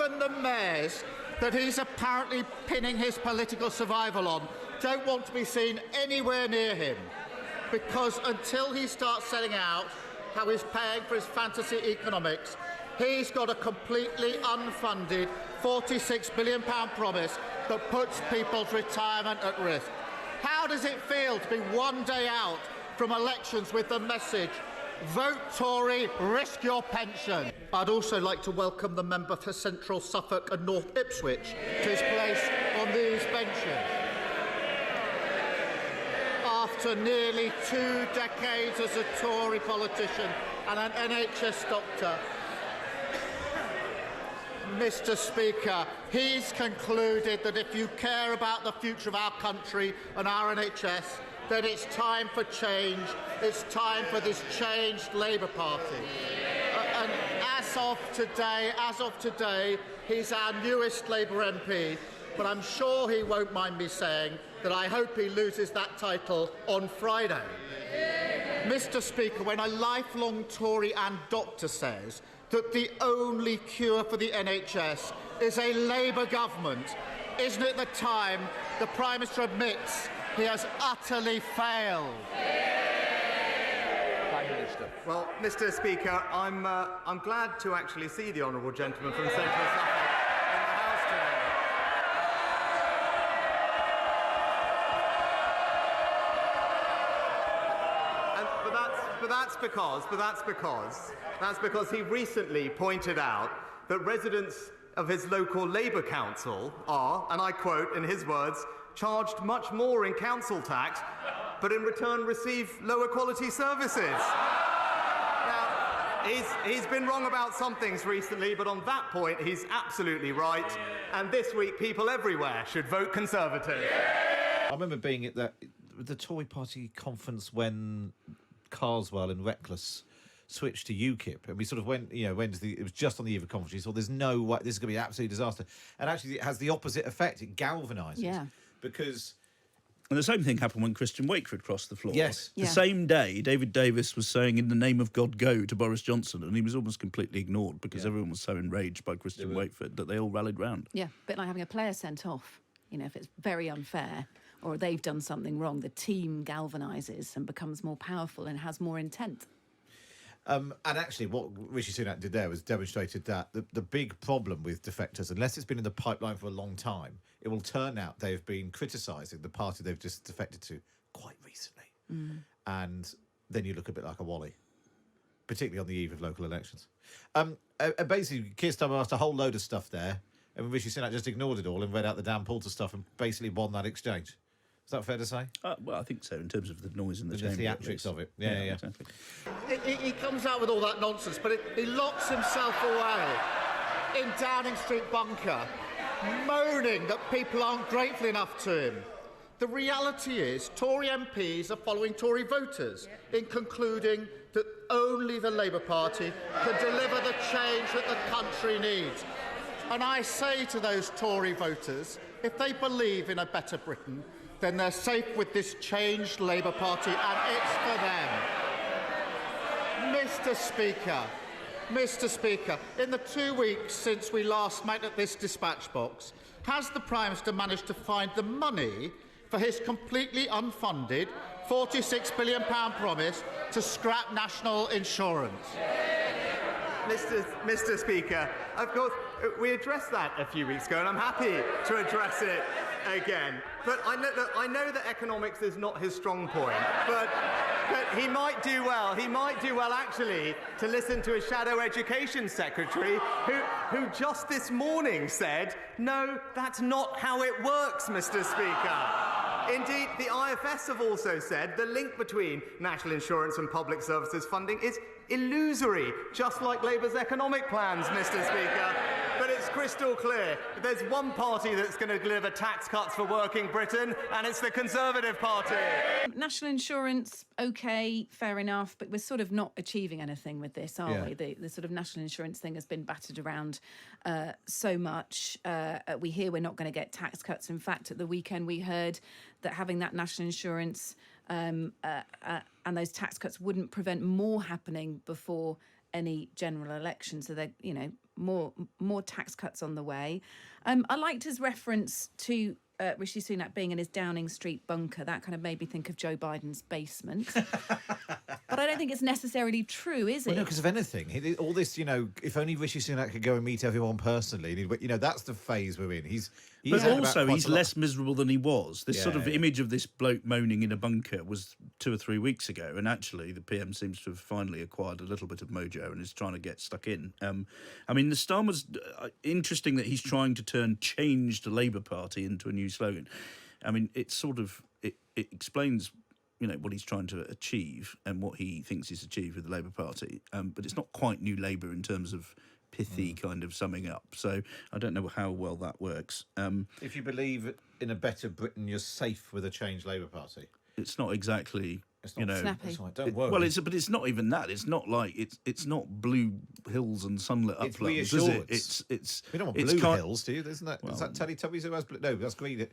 even the mayors that he's apparently pinning his political survival on don't want to be seen anywhere near him, because until he starts setting out how he's paying for his fantasy economics, he's got a completely unfunded £46 billion promise that puts people's retirement at risk. How does it feel to be one day out from elections with the message, vote Tory, risk your pension? I'd also like to welcome the member for Central Suffolk and North Ipswich to his place on these benches. After nearly 2 decades as a Tory politician and an NHS doctor, Mr. Speaker, he's concluded that if you care about the future of our country and our NHS, then it's time for change. It's time for this changed Labour Party. And as of today, he's our newest Labour MP. But I'm sure he won't mind me saying that I hope he loses that title on Friday. Mr. Speaker, when a lifelong Tory and doctor says that the only cure for the NHS is a Labour government, isn't it the time the Prime Minister admits he has utterly failed? Prime Minister. Well, Mr. Speaker, I'm glad to actually see the honourable gentleman from Central Suffolk in the House today. That's because he recently pointed out that residents of his local Labour council are, and I quote in his words, charged much more in council tax, but in return receive lower quality services. Now, he's been wrong about some things recently, but on that point, he's absolutely right. And this week, people everywhere should vote Conservative. I remember being at the Tory party conference when Carswell and Reckless switched to UKIP, and we sort of went, it was just on the eve of conference. You thought, there's no way, this is going to be an absolute disaster. And actually, it has the opposite effect. It galvanises. Yeah. Because... And the same thing happened when Christian Wakeford crossed the floor. Yes. The same day, David Davis was saying, in the name of God, go to Boris Johnson, and he was almost completely ignored because everyone was so enraged by Christian Wakeford that they all rallied round. Yeah, a bit like having a player sent off. If it's very unfair or they've done something wrong, the team galvanises and becomes more powerful and has more intent. And actually, what Rishi Sunak did there was demonstrated that the big problem with defectors, unless it's been in the pipeline for a long time, it will turn out they've been criticising the party they've just defected to quite recently. And then you look a bit like a Wally, particularly on the eve of local elections. Basically, Keir Starmer asked a whole load of stuff there, and Rishi Sunak just ignored it all and read out the Dan Poulter stuff and basically won that exchange. Is that fair to say? Well, I think so, in terms of the noise in the chamber. The theatrics of it. Yeah. Exactly. He comes out with all that nonsense, but he locks himself away in Downing Street bunker, moaning that people aren't grateful enough to him. The reality is Tory MPs are following Tory voters in concluding that only the Labour Party can deliver the change that the country needs. And I say to those Tory voters, if they believe in a better Britain, then they're safe with this changed Labour Party, and it's for them. Mr. Speaker, in the 2 weeks since we last met at this dispatch box, has the Prime Minister managed to find the money for his completely unfunded £46 billion promise to scrap national insurance? Mr. Speaker, of course, we addressed that a few weeks ago, and I'm happy to address it again. But I know that economics is not his strong point, but he might do well. He might do well, actually, to listen to a shadow education secretary who just this morning said, no, that's not how it works, Mr. Speaker. Indeed, the IFS have also said the link between national insurance and public services funding is illusory, just like Labour's economic plans, Mr. Speaker. But it's crystal clear. There's one party that's going to deliver tax cuts for working Britain, and it's the Conservative Party. National insurance, OK, fair enough, but we're sort of not achieving anything with this, are we? The sort of national insurance thing has been battered around so much. We hear we're not going to get tax cuts. In fact, at the weekend we heard that having that national insurance and those tax cuts wouldn't prevent more happening before any general election. So they're, more tax cuts on the way. I liked his reference to Rishi Sunak being in his Downing Street bunker. That kind of made me think of Joe Biden's basement. But I don't think it's necessarily true, is it? Well, no, because of anything. All this, if only Rishi Sunak could go and meet everyone personally. That's the phase we're in. But also, he's less miserable than he was. This sort of Yeah. image of this bloke moaning in a bunker was 2 or 3 weeks ago, and actually the PM seems to have finally acquired a little bit of mojo and is trying to get stuck in. The Starmer's interesting that he's trying to turn "change the Labour Party" into a new slogan. It's sort of it explains what he's trying to achieve and what he thinks he's achieved with the Labour Party, but it's not quite New Labour in terms of pithy kind of summing up. So I don't know how well that works. If you believe in a better Britain, you're safe with a changed Labour Party. It's not exactly, It's not snappy. It's like, don't worry. Well, it's not even that. It's not like it's not blue hills and sunlit It's uplands, is it? reassurance. It's we don't want it's blue kind- hills, do you? Isn't that is that Teletubbies who has blue? No, that's green.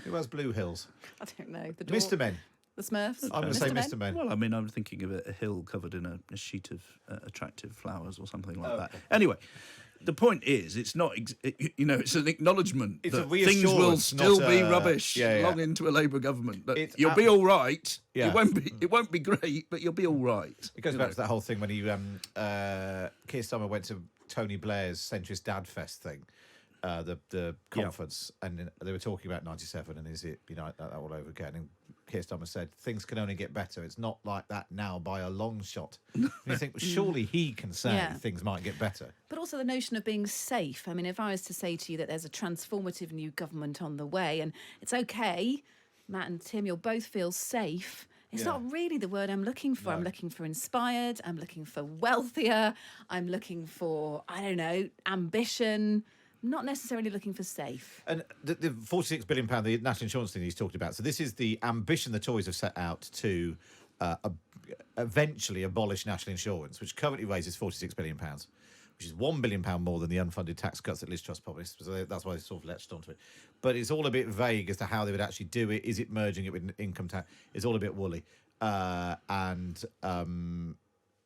Who has blue hills? I don't know. Mr. Men. The Smurfs. I'm going to say Mr. Men. Well, I'm thinking of a hill covered in a sheet of attractive flowers or something like that. Anyway, the point is, it's not, it's an acknowledgement It's a that things will reassurance, still not be a- rubbish Yeah. long into a Labour government. That you'll It's be all right. Yeah. It won't be great, but you'll be all right. It goes back to that whole thing when Keir Starmer went to Tony Blair's Centrist Dad Fest thing, the conference, and they were talking about 97 and is it that all over again? And Keir Starmer said things can only get better. It's not like that now by a long shot. And you think, well, surely he can say things might get better. But also the notion of being safe. If I was to say to you that there's a transformative new government on the way, and it's okay, Matt and Tim, you'll both feel safe. It's not really the word I'm looking for. No. I'm looking for inspired. I'm looking for wealthier. I'm looking for, ambition. Not necessarily looking for safe. And the £46 billion, the national insurance thing he's talked about. So this is the ambition the Tories have set out to eventually abolish national insurance, which currently raises £46 billion, which is £1 billion more than the unfunded tax cuts that Liz Truss promised. So that's why they sort of latched onto it. But it's all a bit vague as to how they would actually do it. Is it merging it with income tax? It's all a bit woolly.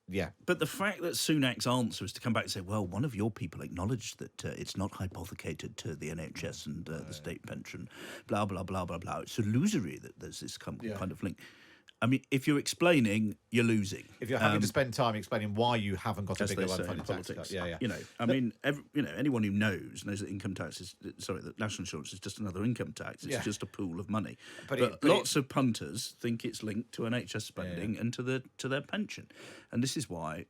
Yeah. But the fact that Sunak's answer is to come back and say, well, one of your people acknowledged that it's not hypothecated to the NHS and the state pension, blah, blah, blah, blah, blah. It's illusory that there's this kind of link. If you're explaining, you're losing. If you're having to spend time explaining why you haven't got a bigger unfunded tax cut. Yeah. Anyone who knows that income tax that national insurance is just another income tax. It's just a pool of money. But lots of punters think it's linked to NHS spending and to their pension. And this is why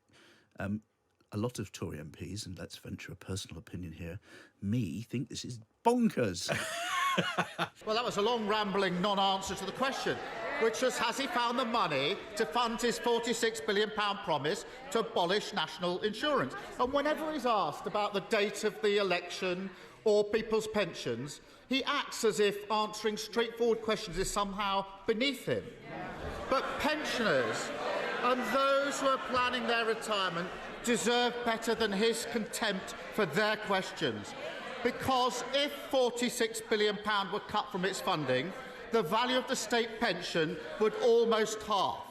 a lot of Tory MPs, and let's venture a personal opinion here, think this is bonkers. Well, that was a long, rambling non-answer to the question, which was, has he found the money to fund his £46 billion promise to abolish national insurance? And whenever he's asked about the date of the election or people's pensions, he acts as if answering straightforward questions is somehow beneath him. But pensioners and those who are planning their retirement deserve better than his contempt for their questions. Because if £46 billion were cut from its funding, the value of the state pension would almost halve.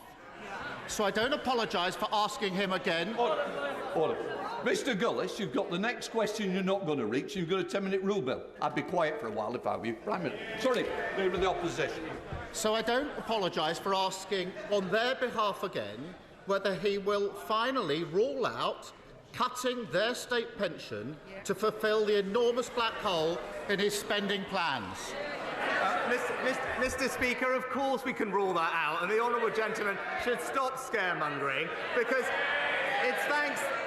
So I don't apologise for asking him again. Order. Mr. Gullis, you've got the next question you're not going to reach. You've got a 10-minute rule, Bill. I'd be quiet for a while if I were you. Prime Minister. Sorry, Leader of the Opposition. So I don't apologise for asking on their behalf again whether he will finally rule out cutting their state pension to fulfil the enormous black hole in his spending plans. Mr. Speaker, of course we can rule that out, and the honourable gentleman should stop scaremongering, because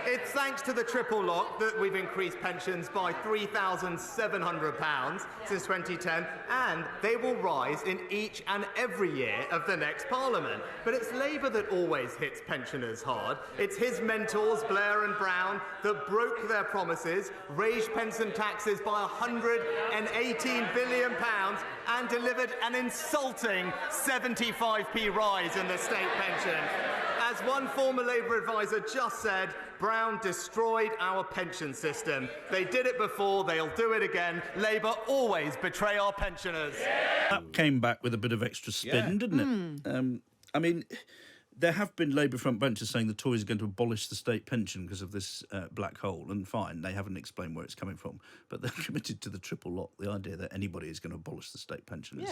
it's thanks to the triple lock that we've increased pensions by £3,700 since 2010, and they will rise in each and every year of the next Parliament. But it's Labour that always hits pensioners hard. It's his mentors, Blair and Brown, that broke their promises, raised pension taxes by £118 billion and delivered an insulting 75p rise in the state pension. As one former Labour advisor just said, Brown destroyed our pension system. They did it before, they'll do it again. Labour always betray our pensioners. That came back with a bit of extra spin, didn't it? there have been Labour front benchers saying the Tories are going to abolish the state pension because of this black hole, and fine, they haven't explained where it's coming from, but they're committed to the triple lock. The idea that anybody is going to abolish the state pension is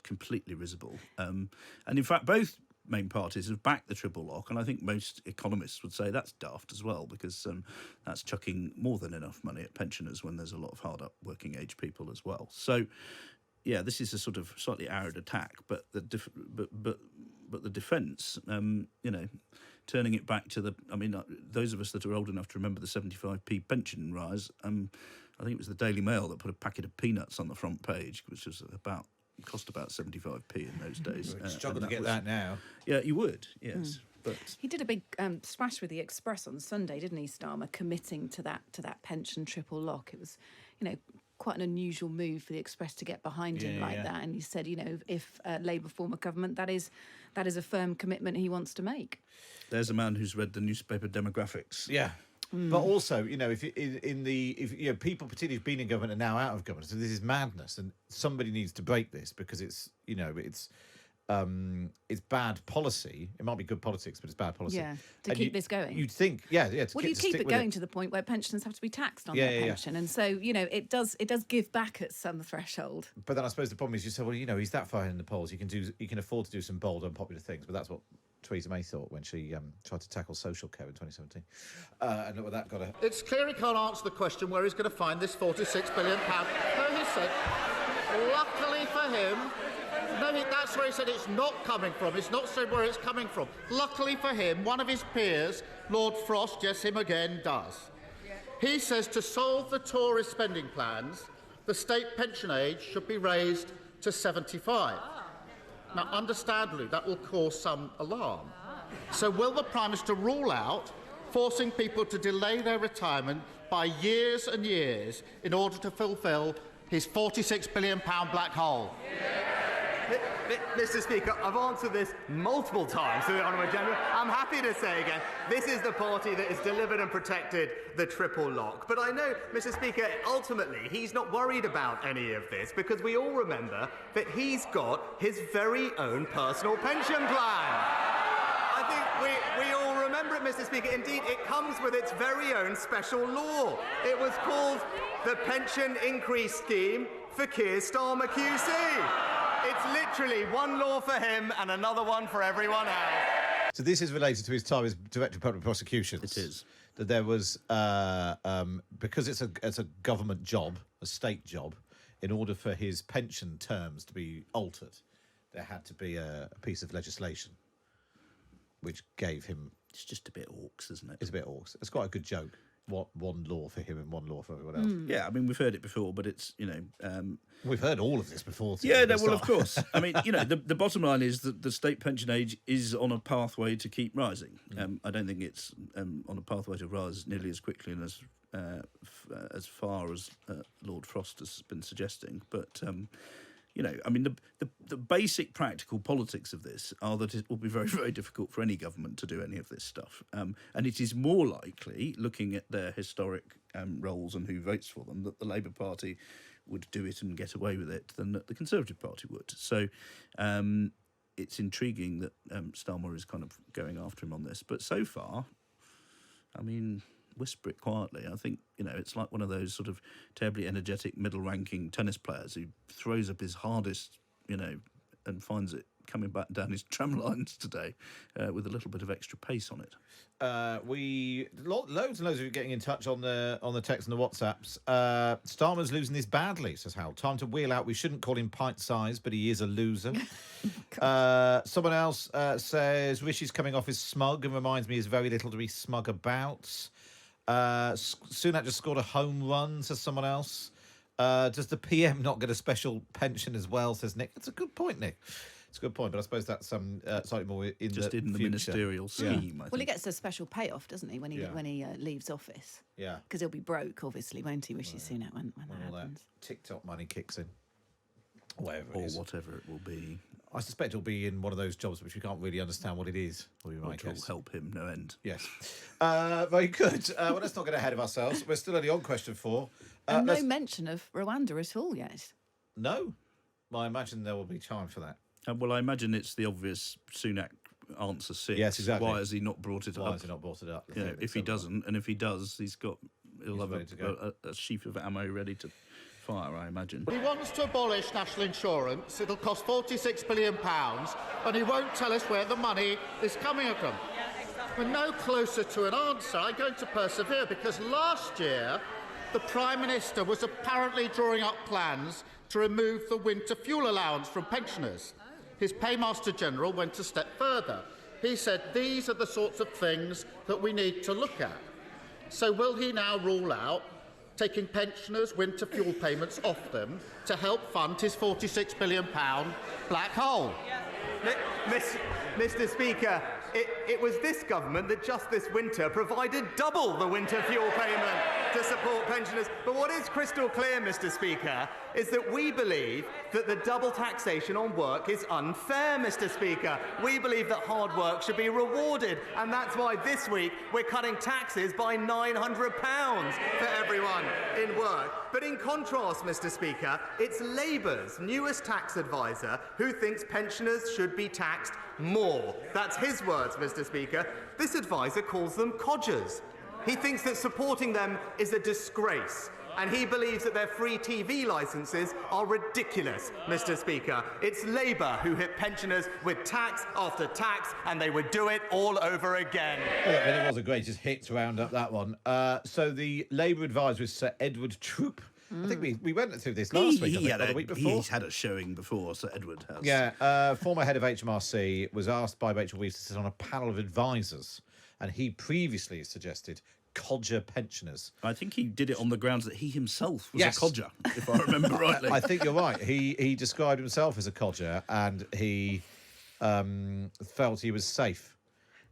completely risible. And in fact, both main parties have backed the triple lock, and I think most economists would say that's daft as well, because that's chucking more than enough money at pensioners when there's a lot of hard-up working-age people as well. So, yeah, this is a sort of slightly arid attack, but the defence, turning it back to those of us that are old enough to remember the 75p pension rise, I think it was the Daily Mail that put a packet of peanuts on the front page, which was cost about 75p in those days. Struggle to get that now. Yeah, you would, yes. But he did a big splash with the Express on Sunday, didn't he, Starmer, committing to that pension triple lock. It was, quite an unusual move for the Express to get behind him like that. And he said, if Labour form a government, that is a firm commitment he wants to make. There's a man who's read the newspaper demographics. Yeah. But also, if people, particularly who've been in government, are now out of government, so this is madness, and somebody needs to break this because it's bad policy. It might be good politics, but it's bad policy. Yeah, to keep this going. You'd think, you keep it going to the point where pensioners have to be taxed on their pension, and so it does give back at some threshold. But then I suppose the problem is you say, well, he's that far in the polls, you can afford to do some bold, unpopular things, but that's what Theresa May thought when she tried to tackle social care in 2017. And look what that got her. It's clear he can't answer the question where he's going to find this £46 billion. No, he said, luckily for him, that's where he said it's not coming from. It's not said where it's coming from. Luckily for him, one of his peers, Lord Frost, yes, him again, does. He says to solve the Tory spending plans, the state pension age should be raised to 75. Now, understandably, that will cause some alarm. So will the Prime Minister rule out forcing people to delay their retirement by years and years in order to fulfil his £46 billion black hole? Mr. Speaker, I've answered this multiple times to the Honourable Gentleman. I'm happy to say again, this is the party that has delivered and protected the triple lock. But I know, Mr. Speaker, ultimately he's not worried about any of this because we all remember that he's got his very own personal pension plan. I think we all remember it, Mr. Speaker. Indeed, it comes with its very own special law. It was called the Pension Increase Scheme for Keir Starmer QC. It's literally one law for him and another one for everyone else. So this is related to his time as Director of Public Prosecutions. It is. That there was, because it's a government job, a state job, in order for his pension terms to be altered, there had to be a piece of legislation which gave him... It's just a bit orcs, isn't it? It's a bit orcs. It's quite a good joke. One law for him and one law for everyone else. Yeah, we've heard it before, but it's, We've heard all of this before. Yeah, no, well, of course. The bottom line is that the state pension age is on a pathway to keep rising. I don't think it's on a pathway to rise nearly as quickly and as far as Lord Frost has been suggesting, but... the basic practical politics of this are that it will be very, very difficult for any government to do any of this stuff. And it is more likely, looking at their historic roles and who votes for them, that the Labour Party would do it and get away with it than that the Conservative Party would. So it's intriguing that Starmer is kind of going after him on this. But so far, whisper it quietly. I think, it's like one of those sort of terribly energetic middle-ranking tennis players who throws up his hardest, and finds it coming back down his tram lines today with a little bit of extra pace on it. Loads and loads of you getting in touch on the text and the WhatsApps. Starmer's losing this badly, says Hal. Time to wheel out. We shouldn't call him pint-sized, but he is a loser. Someone else says Rishi's coming off as smug and reminds me there's very little to be smug about. Sunak just scored a home run, says someone else. Does the PM not get a special pension as well, says Nick. That's a good point, Nick. It's a good point, but I suppose that's slightly more in just the in the future. ministerial scheme. Well, he gets a special payoff, doesn't he, when he leaves office? Yeah. Because he'll be broke, obviously, won't he, Rishi Sunak, when that all happens. That TikTok money kicks in. Whatever or it is. whatever it will be. I suspect it'll be in one of those jobs which we can't really understand what it is. Which will help him no end. Yes. Very good. Well, let's not get ahead of ourselves. We're still only on question 4. And no mention of Rwanda at all yet. No. Well, I imagine there will be time for that. Well, I imagine it's the obvious Sunak answer 6. Yes, exactly. Why has he not brought it up? Why has he not brought it up? You know, if he doesn't, and if he does, he'll have ready to go. a sheaf of ammo ready to fire, I imagine. He wants to abolish national insurance. It'll cost £46 billion, and he won't tell us where the money is coming from. We're no closer to an answer. I'm going to persevere, because last year the Prime Minister was apparently drawing up plans to remove the winter fuel allowance from pensioners. His Paymaster General went a step further. He said these are the sorts of things that we need to look at. So will he now rule out taking pensioners' winter fuel payments off them to help fund his £46 billion black hole? Mr. Speaker, it was this government that just this winter provided double the winter fuel payment to support pensioners. But what is crystal clear, Mr. Speaker, is that we believe that the double taxation on work is unfair, Mr. Speaker. We believe that hard work should be rewarded, and that's why this week we're cutting taxes by £900 for everyone in work. But in contrast, Mr. Speaker, it's Labour's newest tax advisor who thinks pensioners should be taxed more. That's his words, Mr. Speaker. This advisor calls them codgers. He thinks that supporting them is a disgrace, and he believes that their free TV licences are ridiculous, Mr. Speaker. It's Labour who hit pensioners with tax after tax, and they would do it all over again. Well, it was a greatest hits roundup, that one. So the Labour advisor is Sir Edward Troop. I think we went through this last week, or the week before. He's had a showing before, Sir Edward has. Yeah, former head of HMRC was asked by Rachel Reeves to sit on a panel of advisors, and he previously suggested codger pensioners. I think he did it on the grounds that he himself was Yes. a codger, if I remember rightly. I think you're right. He described himself as a codger, and he felt he was safe.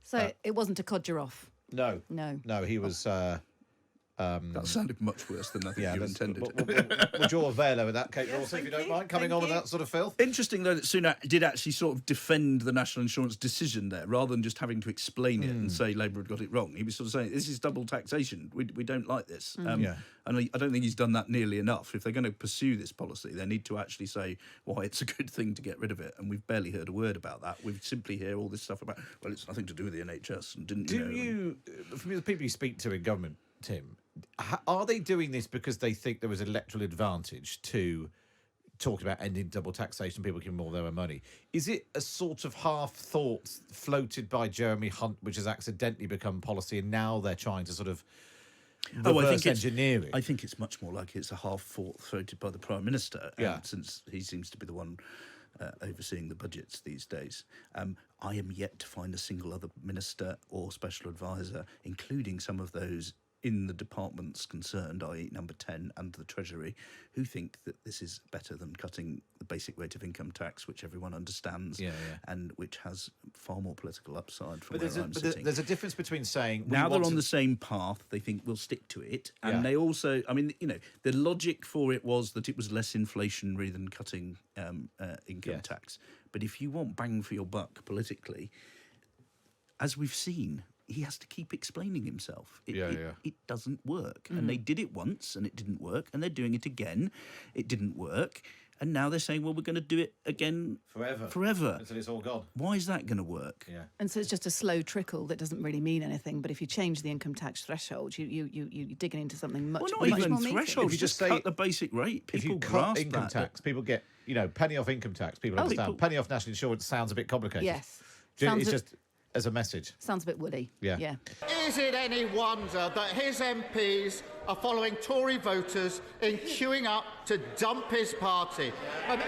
So it wasn't a codger off. No, he was. That sounded much worse than I think you intended. We'll draw a veil over that, Kate Rawson, if you don't mind, coming on with that sort of filth. Interesting, though, that Sunak did actually sort of defend the national insurance decision there, rather than just having to explain it and say Labour had got it wrong. He was sort of saying, this is double taxation. We don't like this. And I don't think he's done that nearly enough. If they're going to pursue this policy, they need to actually say why it's a good thing to get rid of it. And we've barely heard a word about that. We simply hear all this stuff about, well, it's nothing to do with the NHS. And didn't Do you, from the people you speak to in government, Tim, are they doing this because they think there was electoral advantage to talking about ending double taxation, people giving more of their own money? Is it a sort of half-thought floated by Jeremy Hunt, which has accidentally become policy, and now they're trying to sort of reverse engineer it? I think it's much more like it's a half-thought floated by the Prime Minister, since he seems to be the one overseeing the budgets these days. I am yet to find a single other minister or special advisor, including some of those in the departments concerned, i.e. number 10 and the Treasury, who think that this is better than cutting the basic rate of income tax, which everyone understands, and which has far more political upside from where I'm sitting. There's a difference between saying... Now they're on the same path, they think we'll stick to it, and they also... I mean, you know, the logic for it was that it was less inflationary than cutting income tax. But if you want bang for your buck politically, as we've seen... he has to keep explaining himself. It doesn't work. And they did it once and it didn't work. And they're doing it again. It didn't work. And now they're saying, well, we're going to do it again forever. Until it's all gone. Why is that going to work? Yeah. And so it's just a slow trickle that doesn't really mean anything. But if you change the income tax threshold, you're digging into something much, well, not much even more meaty. threshold. If you just cut the basic rate, people if you grasp cut income tax, people get, penny off income tax. People understand. Penny off national insurance sounds a bit complicated. Yes. It's just as a message. Sounds a bit woody. Yeah. Is it any wonder that his MPs are following Tory voters in queuing up to dump his party? And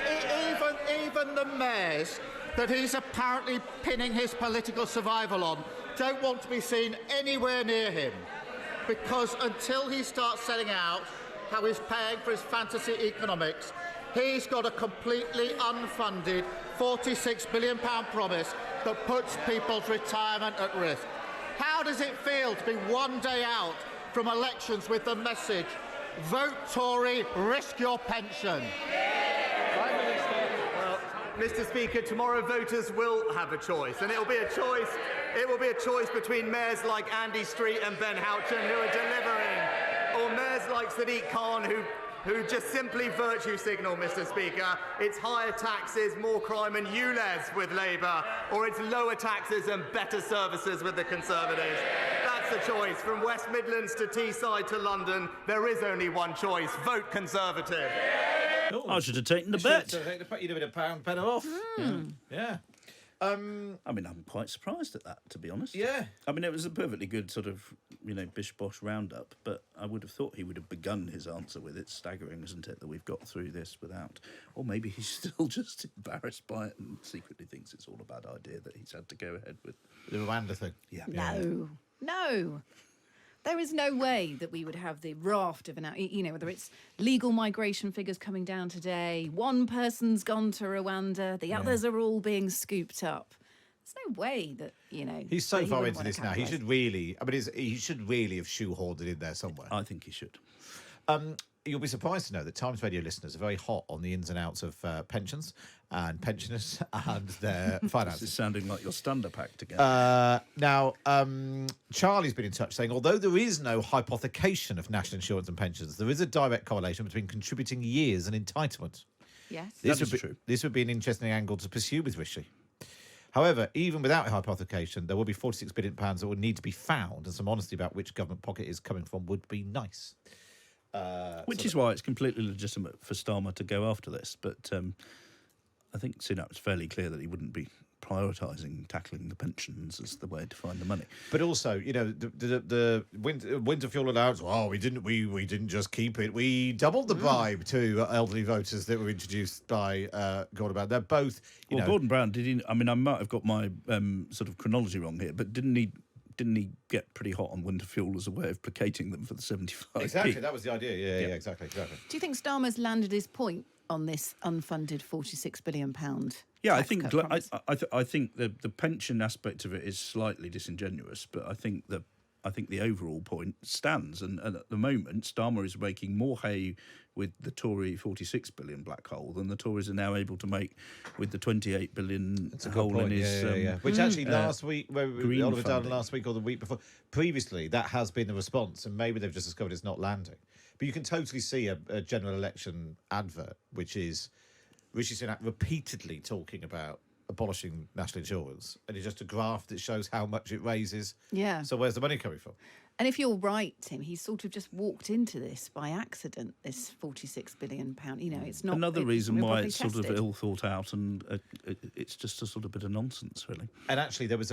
even the mayors that he's apparently pinning his political survival on don't want to be seen anywhere near him. Because until he starts setting out how he's paying for his fantasy economics, he's got a completely unfunded £46 billion promise that puts people's retirement at risk. How does it feel to be one day out from elections with the message, vote Tory, risk your pension? Well, Mr. Speaker, tomorrow voters will have a choice, and it will be a choice between mayors like Andy Street and Ben Houchen who are delivering, or mayors like Sadiq Khan who just simply virtue signal, Mr. Speaker. It's higher taxes, more crime and ULEZ with Labour, or it's lower taxes and better services with the Conservatives. That's the choice. From West Midlands to Teesside to London, there is only one choice. Vote Conservative. I should have taken the bet. You'd have been £1 better off. Yeah. I mean, I'm quite surprised at that, to be honest. Yeah. I mean, it was a perfectly good sort of, bish-bosh roundup, but I would have thought he would have begun his answer with it's staggering, isn't it, that we've got through this without... Or maybe he's still just embarrassed by it and secretly thinks it's all a bad idea that he's had to go ahead with. The Rwanda thing. Yeah. No. There is no way that we would have the raft of whether it's legal migration figures coming down today, one person's gone to Rwanda, the others are all being scooped up. There's no way that, He's so that far wouldn't into wanna this now. He capitalise. should really, he should really have shoehorned it in there somewhere. I think he should. You'll be surprised to know that Times Radio listeners are very hot on the ins and outs of pensions and pensioners and their This finances. is sounding like your stand-up act again. Now, Charlie's been in touch saying, although there is no hypothecation of national insurance and pensions, there is a direct correlation between contributing years and entitlement. Yes. That is true. This would be an interesting angle to pursue with Rishi. However, even without hypothecation, there will be £46 billion that will need to be found, and some honesty about which government pocket is coming from would be nice. Which is why it's completely legitimate for Starmer to go after this. But I think Sunak's fairly clear that he wouldn't be prioritising tackling the pensions as the way to find the money. But also, the winter fuel allowance. Oh, we didn't just keep it. We doubled the bribe to elderly voters that were introduced by Gordon Brown. They're both. Gordon Brown did he? I mean, I might have got my sort of chronology wrong here, but didn't he get pretty hot on winter fuel as a way of placating them for the 75p? Exactly, that was the idea. Yeah, exactly. Do you think Starmer's landed his point on this unfunded £46 billion? Yeah, I tax think cut promise? I think the pension aspect of it is slightly disingenuous, but I think the overall point stands. And at the moment, Starmer is making more hay with the Tory 46 billion black hole than the Tories are now able to make with the 28 billion hole in his. Which actually last week, green Oliver Dowden funding. last week or the week before, previously that has been the response, and maybe they've just discovered it's not landing. But you can totally see a general election advert, which is Rishi Sunak repeatedly talking about abolishing national insurance, and it's just a graph that shows how much it raises. Yeah. So where's the money coming from? And if you're right, Tim, he's sort of just walked into this by accident, this £46 billion. It's not... Another it's reason been why properly it's sort of tested. ill thought out, and it's just a sort of bit of nonsense, really. And actually, there was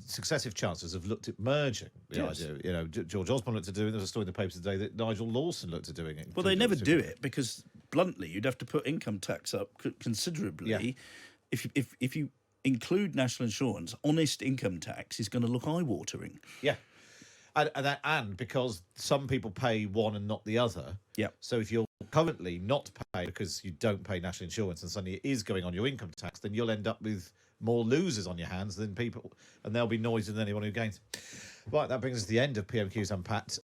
successive chancellors have looked at merging the idea. George Osborne looked at doing it. There's a story in the papers today that Nigel Lawson looked at doing it. Well, they never do it because, bluntly, you'd have to put income tax up considerably. Yeah. If you include national insurance, honest income tax is going to look eye-watering. Yeah. And because some people pay one and not the other. Yeah. So if you're currently not paying because you don't pay national insurance and suddenly it is going on your income tax, then you'll end up with more losers on your hands than people, and there'll be noise than anyone who gains. Right, that brings us to the end of PMQs Unpacked.